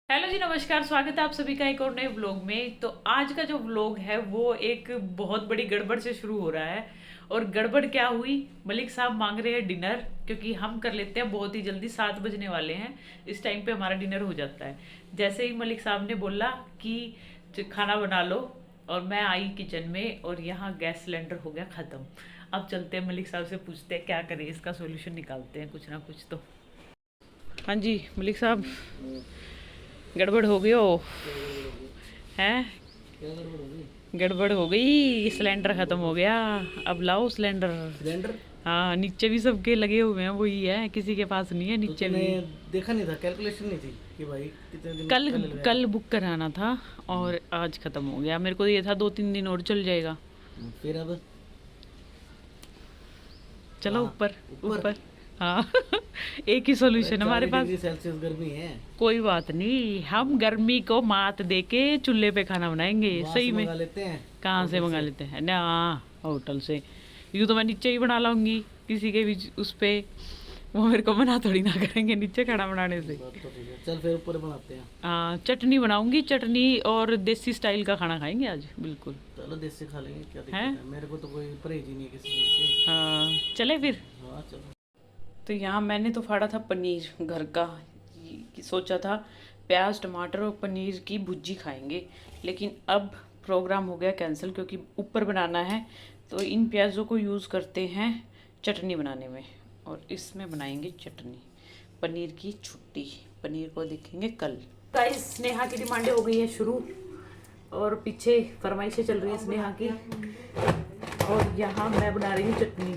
Hello जी, नमस्कार। स्वागत है आप सभी का एक और नए व्लॉग में। तो आज का जो व्लॉग है वो एक बहुत बड़ी गड़बड़ से शुरू हो रहा है। और गड़बड़ क्या हुई, मलिक साहब मांग रहे हैं डिनर, क्योंकि हम कर लेते हैं बहुत ही जल्दी, 7 बजने वाले हैं। इस टाइम पे हमारा डिनर हो जाता है। जैसे ही मलिक साहब ने बोला कि खाना बना लो, और मैं आई किचन में और यहाँ गैस सिलेंडर हो गया ख़त्म। अब चलते हैं मलिक साहब से पूछते हैं क्या करें, इसका सोल्यूशन निकालते हैं कुछ ना कुछ तो। हाँ जी मलिक साहब, गड़बड़ हो गई हो क्या गड़बड़ हो गई? हैं? क्या गड़बड़ हो गई? गड़बड़ हो गई, सिलेंडर खत्म हो गया। अब लाओ सिलेंडर। सिलेंडर? हाँ, नीचे भी सबके लगे हुए हैं, वही है, किसी के पास नहीं है तो नीचे तूने भी। देखा नहीं था, कैलकुलेशन नहीं थी कि भाई कितने दिन कल पहले लगाया? कल बुक कराना था और आज खत्म हो गया। मेरे को तो ये था 2-3 दिन और चल जाएगा। फिर अब चलो कहाँ? ऊपर। ऊपर? ऊपर। हाँ एक ही अरे सोल्यूशन हमारे 40 पास। डिग्री सेल्सियस गर्मी है। कोई बात नहीं, हम गर्मी को मात दे के चूल्हे पे खाना बनाएंगे वहाँ सही से में। मंगा लेते हैं, कहाँ से होटल मंगा से। लेते हैं ना? होटल से। यूँ तो मैं नीचे ही बना लाऊंगी किसी के भी उस पे। वो मेरे को मना थोड़ी ना करेंगे नीचे खाना बनाने से। बात तो ठीक है, चल फिर ऊपर बनाते हैं। चटनी बनाऊंगी, चटनी और देसी स्टाइल का खाना खाएंगे आज बिल्कुल। चलो देसी खा लेंगे, क्या दिक्कत हैं? है? मेरे को तो कोई परहेज ही नहीं है किसी चीज़ चले फिर। से। हाँ चलो। तो यहाँ मैंने तो फाड़ा था पनीर घर का। सोचा था प्याज टमाटर और पनीर की भुर्जी खाएंगे, लेकिन अब प्रोग्राम हो गया कैंसिल, क्योंकि ऊपर बनाना है। तो इन प्याज़ों को यूज़ करते हैं चटनी बनाने में, और इसमें बनाएंगे चटनी। पनीर की छुट्टी। पनीर को देखेंगे कल। गाइस, स्नेहा की डिमांडें हो गई है शुरू, और पीछे फरमाइशें चल रही है स्नेहा की। और यहाँ मैं बना रही हूँ चटनी,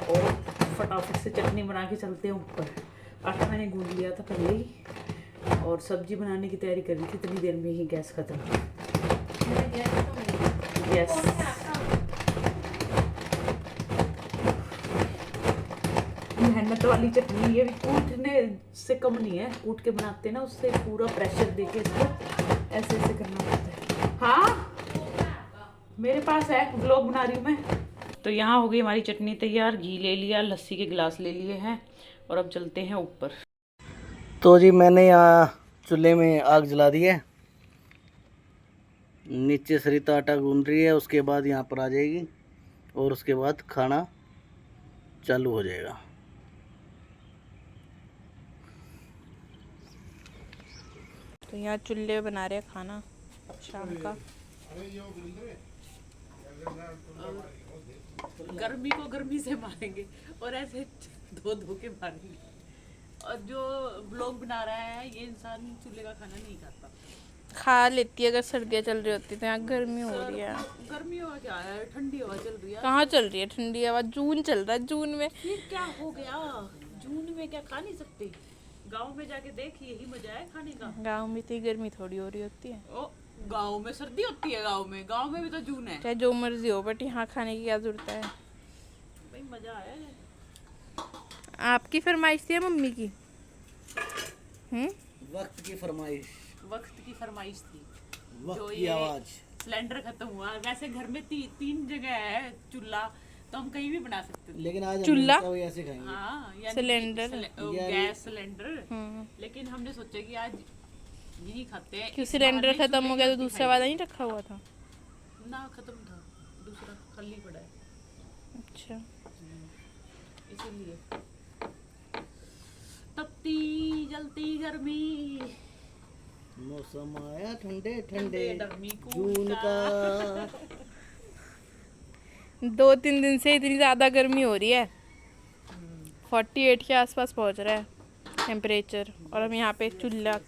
और फटाफट से चटनी बना के चलते हैं ऊपर। आटा मैंने गूंद लिया था पहले ही, और सब्जी बनाने की तैयारी कर रही थी, इतनी देर में ही गैस खत्म। यस, मेहनत वाली चटनी। ये भी कूटने से कम नहीं है, कूट के बनाते हैं ना, उससे पूरा प्रेशर देके इसको ऐसे ऐसे करना पड़ता है। हाँ मेरे पास है, व्लॉग बना रही हूँ मैं। तो यहाँ हो गई हमारी चटनी तैयार। घी ले लिया, लस्सी के गिलास ले लिए हैं, और अब चलते हैं ऊपर। तो जी मैंने यहाँ चूल्हे में आग जला दी है। नीचे सरिता आटा गूंद रही है, उसके बाद यहाँ पर आ जाएगी और उसके बाद खाना चालू हो जाएगा। तो यहाँ चूल्हे बना रहे हैं खाना शाम का। गर्मी को गर्मी से मारेंगे, और ऐसे धो धो के मारेंगे। और जो ब्लॉग बना रहा है ये इंसान चूल्हे का खाना नहीं खाता। खा लेती है अगर सर्दियाँ चल रही होती तो। यहाँ गर्मी हो रही है। गर्मी हवा क्या है, ठंडी हवा चल रही है। कहाँ चल रही है ठंडी हवा? जून चल रहा है, जून में। फिर क्या हो गया, जून में क्या खा नहीं सकते? गांव में जाके देख, यही मजा है खाने का। गाँव में इतनी गर्मी थोड़ी हो रही होती है। ओ, गांव में सर्दी होती है। गांव में भी तो जून है। चाहे जो मर्जी हो, बट यहाँ खाने की क्या जरूरत है? भाई मजा है। आपकी फरमाइश थी या मम्मी की? वक्त की फरमाइश, वक्त की फरमाइश थी। वक्त जो की ये आवाज। सिलेंडर खत्म हुआ, वैसे घर में 3 जगह है चूल्हा, तो हम कहीं भी बना सकते थे। लेकिन आज चूल्हा? हम ऐसे खाएंगे। हाँ, यानी सिलेंडर? Gas cylinder. लेकिन हमने सोचा कि आज यही खाते हैं। क्यों? इस सिलेंडर बहाने खत्म हो चूल्हे गया की तो रोटी दूसरा वाला खाएंगे। नहीं रखा हुआ था? ना, खत्म था, दूसरा खाली पड़ा है, अच्छा। इसीलिए। तपती जलती गर्मी, मौसम आया ठंडे ठंडे गर्मी जून का। 2-3 दिन से इतनी ज़्यादा गर्मी हो रही है। 48 के आसपास पहुंच रहा है टेम्परेचर, और हम यहाँ पे चूल्हा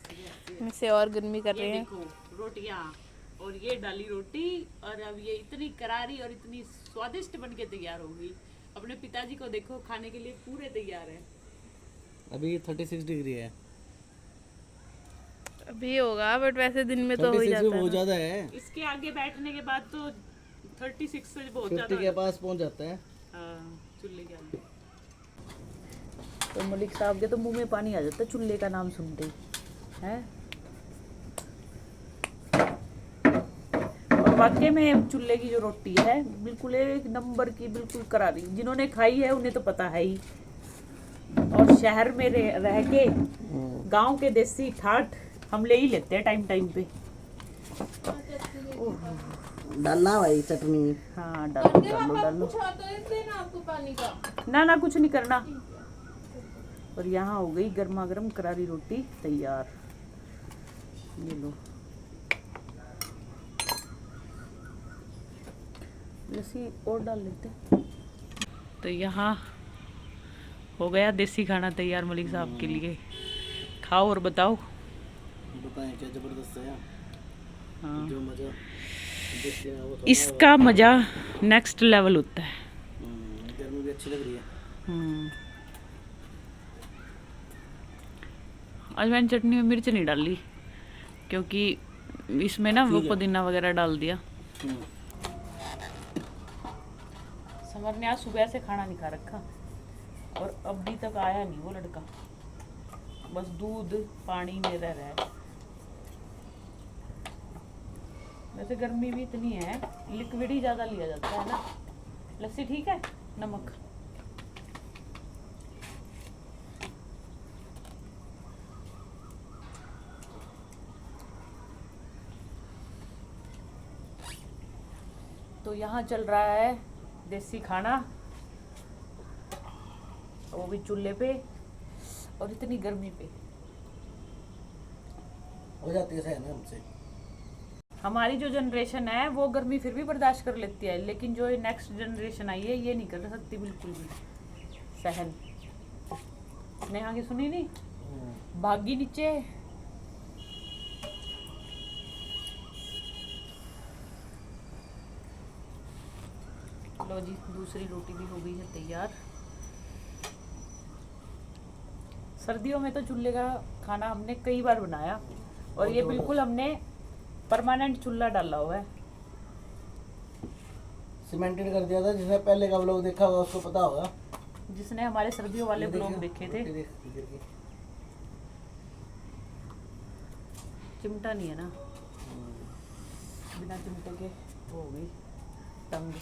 में से और गर्मी कर रहे ये हैं। देखो रोटियां, और ये डाली रोटी, और अब ये इतनी करारी और इतनी स्वादिष्ट बन के तैयार होगी। अपने पिताजी को देखो, खाने के लिए पूरे तैयार है। अभी 36 डिग्री है। अभी होगा, बट वैसे दिन में तो हो ही 36 जाता भी है बहुत ना। ज्यादा है। इसके आगे बैठने के बाद तो 36 से बहुत 50 ज्यादा के पास पहुंच जाता है। चूल्हे के आगे। तो मलिक साहब के तो मुंह में पानी आ जाता है चूल्हे का नाम सुनते ही, है। और वाकई में चूल्हे की जो रोटी है बिल्कुल एक नंबर की, बिल्कुल करारी। जिन्होंने खाई है उन्हें तो पता है ही। और शहर में रह के गांव के देसी ठाठ हम ले ही लेते हैं टाइम टाइम पे। डालना भाई चटनी। हाँ डालो डालो डालो। ना ना कुछ नहीं करना। और यहाँ हो गई गर्मा गर्म करारी रोटी तैयार। ये लो लस्सी और डाल लेते। तो यहाँ हो गया देसी खाना तैयार मलिक साहब के लिए। खाओ और बताओ। बताएं क्या जबरदस्त है। हाँ जो मजा देसी है वो इसका मजा नेक्स्ट लेवल होता है। गर्मी भी अच्छी लग रही है। आज मैंने चटनी में मिर्च नहीं डाली क्योंकि इसमें ना वो पुदीना वगैरह डाल दिया। समर ने आज सुबह से खाना नहीं खा रखा और अभी तक आया नहीं वो लड़का, बस दूध पानी में रह रहा है। वैसे गर्मी भी इतनी है, लिक्विड ही ज़्यादा लिया जाता है ना। लस्सी ठीक है, नमक तो यहाँ चल रहा है देसी खाना, वो भी चूल्हे पे और इतनी गर्मी पे। हो जाती है ना हमसे। हमारी जो जनरेशन है वो गर्मी फिर भी बर्दाश्त कर लेती है, लेकिन जो नेक्स्ट जनरेशन आई है ये नहीं कर सकती बिल्कुल भी सहन। नेहा की सुनी नहीं, भागी नीचे। लो जी दूसरी रोटी भी हो गई है तैयार। सर्दियों में तो चूल्हे का खाना हमने कई बार बनाया और ये बिल्कुल हमने परमानेंट चूल्हा डाला हुआ है। सीमेंटेड कर दिया था। जिसने पहले का व्लॉग देखा होगा उसको पता होगा, जिसने हमारे सर्दियों वाले ब्लॉग देखे थे। चिमटा नहीं है ना, बिना चिमटे के वो हो गई तंग।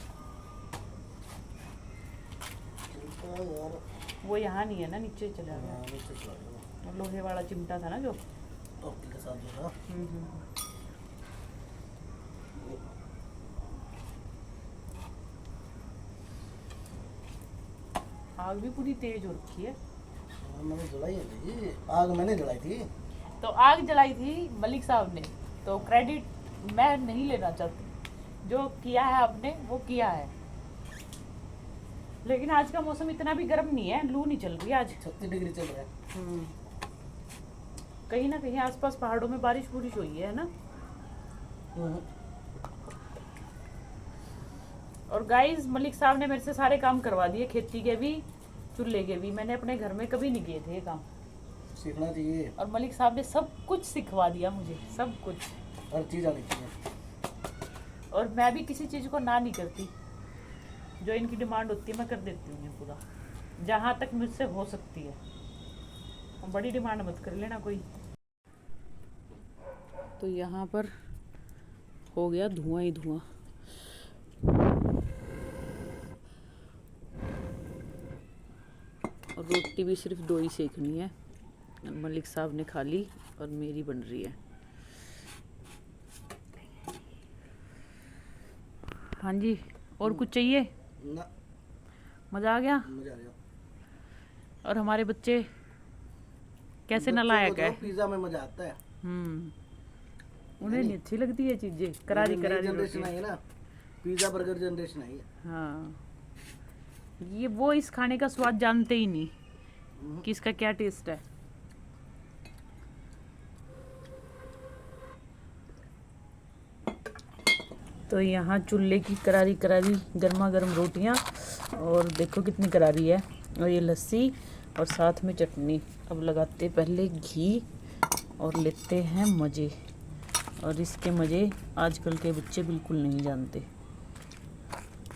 वो यहाँ नहीं है ना, नीचे चला गया। लोहे वाला चिमटा था ना जो के साथ जो था। आग भी पूरी तेज हो रखी है। मैंने जलाई है, आग मैंने जलाई थी। तो आग जलाई थी मलिक साहब ने, तो क्रेडिट मैं नहीं लेना चाहती। जो किया है आपने वो किया है। लेकिन आज का मौसम इतना भी गर्म नहीं है, लू नहीं चल रही आज। 36 डिग्री चल रहा है। कहीं ना कहीं आसपास पहाड़ों में बारिश बुरिश हुई है ना। और गाइस मलिक साहब ने मेरे से सारे काम करवा दिए, खेती के भी चूल्हे के भी। मैंने अपने घर में कभी नहीं किए थे ये काम। सीखना चाहिए। और मलिक साहब ने सब कुछ सिखवा दिया मुझे, सब कुछ, हर चीज़ आनी चाहिए। और मैं भी किसी चीज़ को ना नहीं करती। जो इनकी डिमांड होती है मैं कर देती हूँ पूरा, जहाँ तक मुझसे हो सकती है। बड़ी डिमांड मत कर लेना कोई। तो यहाँ पर हो गया धुआं ही धुआं। और रोटी भी सिर्फ 2 ही सेकनी है। मलिक साहब ने खा ली और मेरी बन रही है। हाँ जी, और कुछ चाहिए? ना, मज़ा आ गया। मजा आ गया। और हमारे बच्चे कैसे नालायक है। पिज्जा में मजा आता है। उन्हें नहीं अच्छी लगती है चीजें करारी करारी जनरेशन आई है ना, पिज्जा बर्गर जनरेशन आई है। हाँ, ये वो इस खाने का स्वाद जानते ही नहीं कि इसका क्या टेस्ट है। तो यहाँ चूल्हे की करारी करारी गर्मा गर्म रोटियाँ, और देखो कितनी करारी है। और ये लस्सी और साथ में चटनी। अब लगाते पहले घी और लेते हैं मज़े। और इसके मज़े आजकल के बच्चे बिल्कुल नहीं जानते।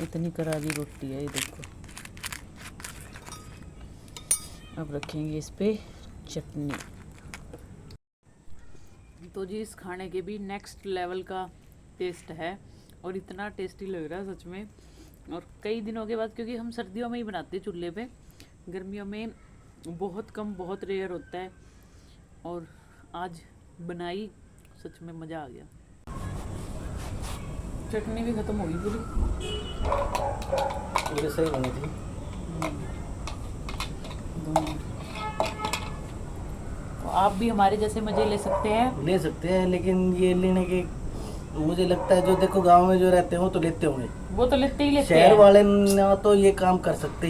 इतनी करारी रोटी है ये देखो। अब रखेंगे इस पे चटनी। तो जी इस खाने के भी नेक्स्ट लेवल का टेस्ट है और इतना टेस्टी लग रहा है सच में। और कई दिनों के बाद, क्योंकि हम सर्दियों में ही बनाते हैं चूल्हे पे, गर्मियों में बहुत कम, बहुत रेयर होता है। और आज बनाई, सच में मज़ा आ गया। चटनी भी ख़त्म हो गई पूरी। ये सही बनी थी। तो आप भी हमारे जैसे मज़े ले सकते हैं, लेकिन ये लेने के मुझे लगता है जो देखो गांव में जो रहते हैं वो तो लेते होंगे, वो तो लेते ही लेते शहर हैं। वाले ना तो ये काम कर सकते,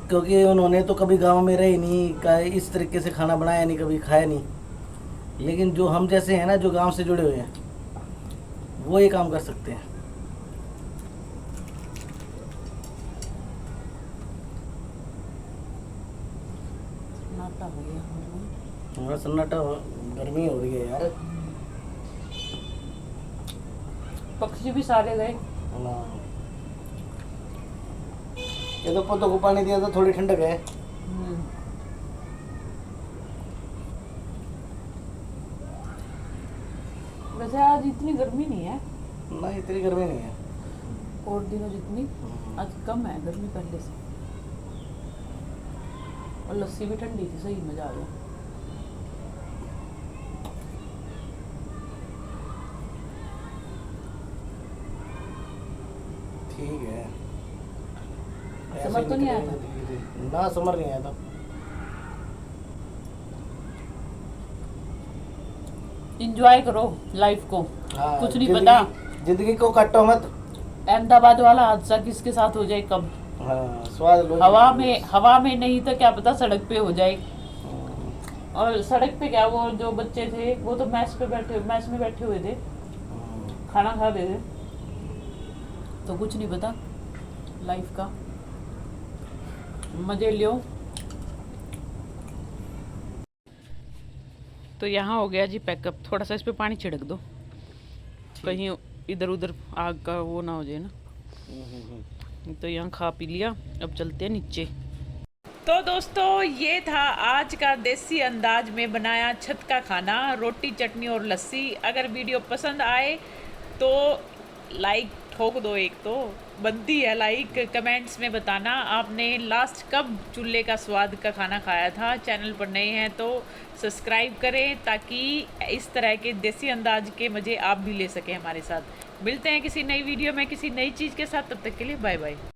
क्योंकि उन्होंने तो कभी गांव में रहे नहीं, इस तरीके से खाना बनाया नहीं, कभी खाया नहीं। लेकिन जो हम जैसे हैं ना, जो गांव से जुड़े हुए हैं, वो ये काम कर सकते हैं। नाटा हो गया। हमारा सन्नाटा, गर्मी हो रही है यार। पक्षी भी सारे गए। ये तो पौधों को पानी दिया तो थोड़ी ठंडक है। वैसे आज इतनी गर्मी नहीं है ना, इतनी गर्मी नहीं है और दिनों जितनी, आज कम है गर्मी पहले से। और लस्सी भी ठंडी थी, सही मजा आ गया। ठीक है। समर तो नहीं आया था? ना, समर नहीं आया था। इंजॉय करो लाइफ को, हाँ, कुछ नहीं पता जिंदगी को काटो मत। अहमदाबाद वाला हादसा किसके साथ हो जाए कब। हाँ, स्वाद लो। हवा में नहीं तो क्या पता सड़क पे हो जाए। और सड़क पे क्या, वो जो बच्चे थे वो तो मैस में बैठे हुए थे, खाना खा रहे थे। तो कुछ नहीं पता लाइफ का, मजे लियो। तो यहाँ हो गया जी पैकअप। थोड़ा सा इस पे पानी छिड़क दो, कहीं इधर उधर आग का वो ना हो जाए ना। तो यहाँ खा पी लिया, अब चलते हैं नीचे। तो दोस्तों ये था आज का देसी अंदाज में बनाया छत का खाना, रोटी चटनी और लस्सी। अगर वीडियो पसंद आए तो लाइक ठोक दो, एक तो बनती है लाइक। कमेंट्स में बताना आपने लास्ट कब चूल्हे का स्वाद का खाना खाया था। चैनल पर नए हैं तो सब्सक्राइब करें, ताकि इस तरह के देसी अंदाज के मज़े आप भी ले सकें हमारे साथ। मिलते हैं किसी नई वीडियो में किसी नई चीज़ के साथ, तब तक के लिए बाय बाय।